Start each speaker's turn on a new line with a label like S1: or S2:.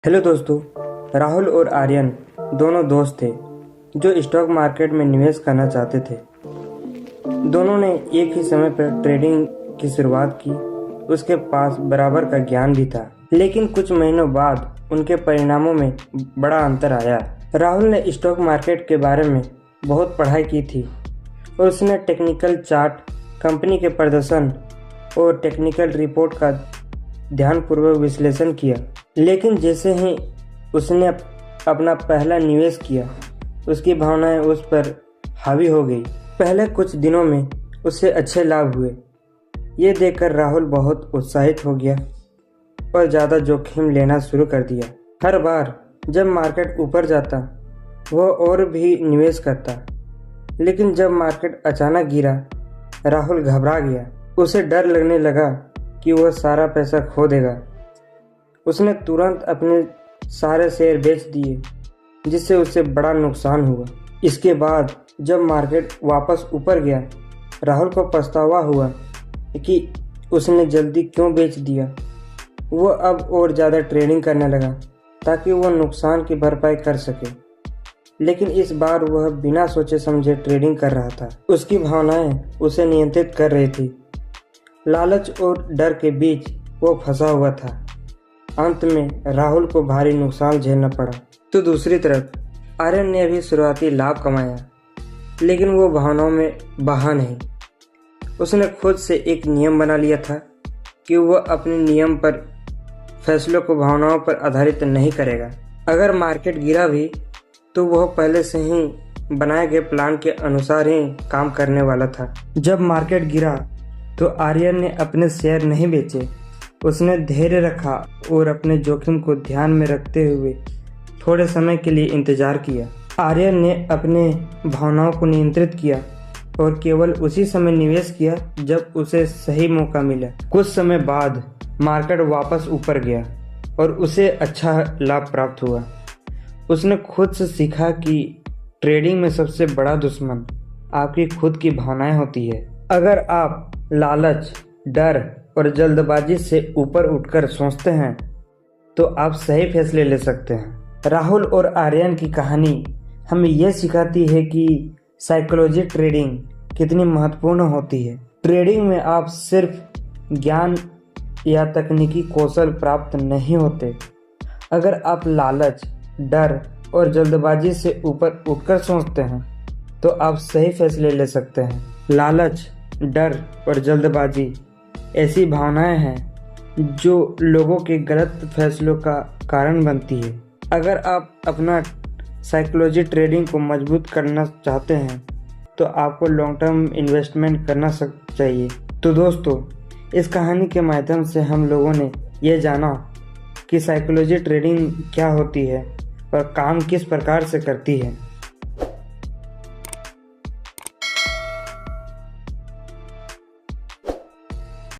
S1: Hello दोस्तों। राहुल और आर्यन दोनों दोस्त थे जो स्टॉक मार्केट में निवेश करना चाहते थे। दोनों ने एक ही समय पर ट्रेडिंग की शुरुआत की। उसके पास बराबर का ज्ञान भी था, लेकिन कुछ महीनों बाद उनके परिणामों में बड़ा अंतर आया। राहुल ने स्टॉक मार्केट के बारे में बहुत पढ़ाई की थी और उसने टेक्निकल चार्ट, कंपनी के प्रदर्शन और टेक्निकल रिपोर्ट का ध्यानपूर्वक विश्लेषण किया। लेकिन जैसे ही उसने अपना पहला निवेश किया, उसकी भावनाएं उस पर हावी हो गई। पहले कुछ दिनों में उससे अच्छे लाभ हुए। ये देखकर राहुल बहुत उत्साहित हो गया और ज़्यादा जोखिम लेना शुरू कर दिया। हर बार जब मार्केट ऊपर जाता, वह और भी निवेश करता। लेकिन जब मार्केट अचानक गिरा, राहुल घबरा गया। उसे डर लगने लगा कि वह सारा पैसा खो देगा। उसने तुरंत अपने सारे शेयर बेच दिए, जिससे उसे बड़ा नुकसान हुआ। इसके बाद जब मार्केट वापस ऊपर गया, राहुल को पछतावा हुआ कि उसने जल्दी क्यों बेच दिया। वह अब और ज़्यादा ट्रेडिंग करने लगा ताकि वह नुकसान की भरपाई कर सके। लेकिन इस बार वह बिना सोचे समझे ट्रेडिंग कर रहा था। उसकी भावनाएं उसे नियंत्रित कर रही थी। लालच और डर के बीच वो फंसा हुआ था। अंत में राहुल को भारी नुकसान झेलना पड़ा। तो दूसरी तरफ आर्यन ने भी शुरुआती लाभ कमाया, लेकिन वो भावनाओं में बहा नहीं। उसने खुद से एक नियम बना लिया था कि वह अपने नियम पर फैसलों को भावनाओं पर आधारित नहीं करेगा। अगर मार्केट गिरा भी तो वह पहले से ही बनाए गए प्लान के अनुसार ही काम करने वाला था। जब मार्केट गिरा तो आर्यन ने अपने शेयर नहीं बेचे। उसने धैर्य रखा और अपने जोखिम को ध्यान में रखते हुए थोड़े समय के लिए इंतजार किया। आर्यन ने अपने भावनाओं को नियंत्रित किया और केवल उसी समय निवेश किया जब उसे सही मौका मिला। कुछ समय बाद मार्केट वापस ऊपर गया और उसे अच्छा लाभ प्राप्त हुआ। उसने खुद से सीखा कि ट्रेडिंग में सबसे बड़ा दुश्मन आपकी खुद की भावनाएं होती है। अगर आप लालच, डर और जल्दबाजी से ऊपर उठकर सोचते हैं तो आप सही फैसले ले सकते हैं। राहुल और आर्यन की कहानी हमें यह सिखाती है कि साइकोलॉजी ट्रेडिंग कितनी महत्वपूर्ण होती है। ट्रेडिंग में आप सिर्फ ज्ञान या तकनीकी कौशल प्राप्त नहीं होते। अगर आप लालच, डर और जल्दबाजी से ऊपर उठकर सोचते हैं तो आप सही फैसले ले सकते हैं। लालच, डर और जल्दबाजी ऐसी भावनाएं हैं जो लोगों के गलत फैसलों का कारण बनती है। अगर आप अपना साइकोलॉजी ट्रेडिंग को मजबूत करना चाहते हैं तो आपको लॉन्ग टर्म इन्वेस्टमेंट करना चाहिए। तो दोस्तों, इस कहानी के माध्यम से हम लोगों ने यह जाना कि साइकोलॉजी ट्रेडिंग क्या होती है और काम किस प्रकार से करती है।